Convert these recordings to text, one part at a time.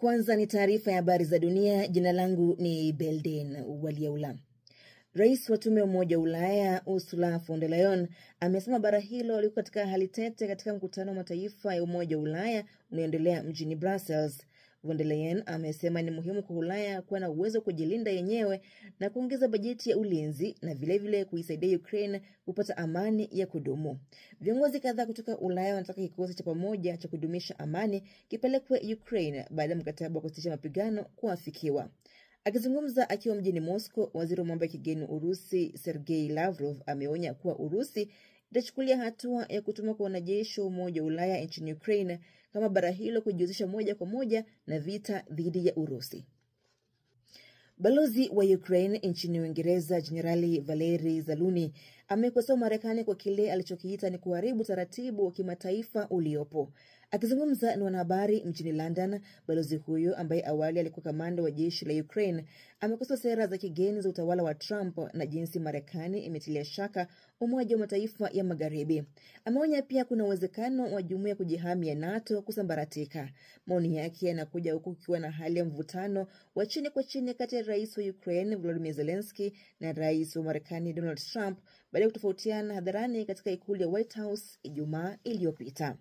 Kwanza ni taarifa ya habari za dunia. Jina langu ni Belden Waliaula. Rais wa tume ya Umoja wa Ulaya Ursula von der Leyen amesema bara hilo liko katika hali tete katika mkutano wa mataifa ya Umoja wa Ulaya unaoendelea mjini Brussels. Von der Leyen amesema ni muhimu kwa Ulaya kuwa na uwezo kujilinda yenyewe na kuongeza bajeti ya ulinzi na vilevile kuisaidia Ukraine kupata amani ya kudumu. Viongozi kadhaa kutoka Ulaya wanataka kikosi cha pamoja cha kudumisha amani kipelekwe Ukraine baada ya mkataba wa kusitisha mapigano kuafikiwa. Akizungumza akiwa mjini Moscow, waziri wa mambo ya kigeni Urusi Sergei Lavrov ameonya kuwa Urusi itachukulia hatua ya kutuma kwa wanajeshi wa Umoja wa Ulaya nchini Ukraine kama bara hilo kujihusisha moja kwa moja na vita dhidi ya Urusi. Balozi wa Ukraine nchini Uingereza Jenerali Valery Zaluni amekosoa Marekani kwa kile alichokiita ni kuharibu taratibu wa kimataifa uliopo. Akizungumza na wanahabari mjini London, balozi huyo ambaye awali alikuwa kamanda wa jeshi la Ukraine amekosoa sera za kigeni za utawala wa Trump na jinsi Marekani imetilia shaka Umoja wa Mataifa ya Magharibi. Ameonya pia kuna uwezekano wa jumuiya kujihami ya NATO kusambaratika. Maoni yake yanakuja huku kukiwa na hali ya mvutano wa chini kwa chini kati ya rais wa Ukraine Volodymyr Zelensky na rais wa Marekani Donald Trump baada ya kutofautiana hadharani katika ikulu ya White House Ijumaa iliyopita.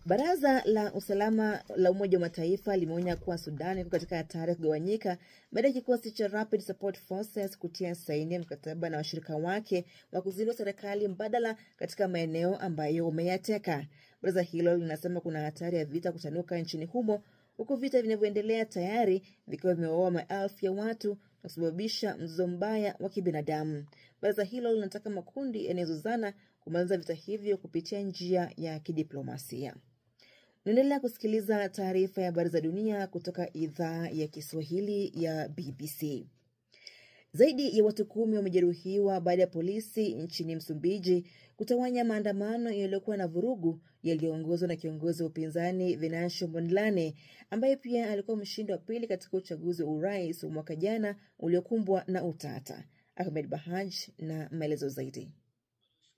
Baraza la Usalama la Umoja wa Mataifa limeonya kuwa Sudan iko katika hatari ya kugawanyika baada ya kikosi cha Rapid Support Forces kutia saini mkataba na washirika wake wa kuzindua serikali mbadala katika maeneo ambayo wameyateka. Baraza hilo linasema kuna hatari ya vita kutanuka nchini humo, huku vita vinavyoendelea tayari vikiwa vimewaua maelfu ya watu na kusababisha mzozo mbaya wa kibinadamu. Baraza hilo linataka makundi yanayozozana kumaliza vita hivyo kupitia njia ya kidiplomasia. Unaendelea kusikiliza taarifa ya habari za dunia kutoka idhaa ya Kiswahili ya BBC. Zaidi ya watu 10 wamejeruhiwa baada ya polisi nchini Msumbiji kutawanya maandamano yaliyokuwa na vurugu yaliyoongozwa na kiongozi wa upinzani Venancio Mondlane ambaye pia alikuwa mshindi wa pili katika uchaguzi wa urais wa mwaka jana uliokumbwa na utata. Ahmed Bahaj na maelezo zaidi.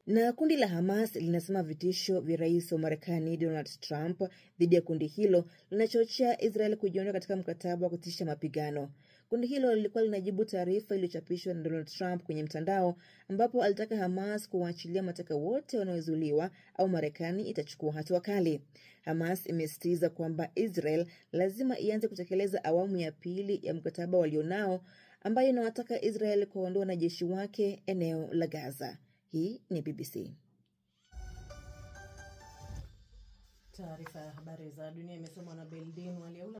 Na kundi la Hamas linasema vitisho vya rais wa Marekani Donald Trump dhidi ya kundi hilo linachochea Israel kujiondoa katika mkataba wa kusitisha mapigano. Kundi hilo lilikuwa linajibu taarifa iliyochapishwa na Donald Trump kwenye mtandao ambapo alitaka Hamas kuwaachilia mateka wote wanaozuiliwa au Marekani itachukua hatua kali. Hamas imesisitiza kwamba Israel lazima ianze kutekeleza awamu ya pili ya mkataba walionao ambayo inawataka Israel kuondoa wanajeshi wake eneo la Gaza. Hii ni BBC. Taarifa ya habari za dunia imesomwa na Belden Waliaula.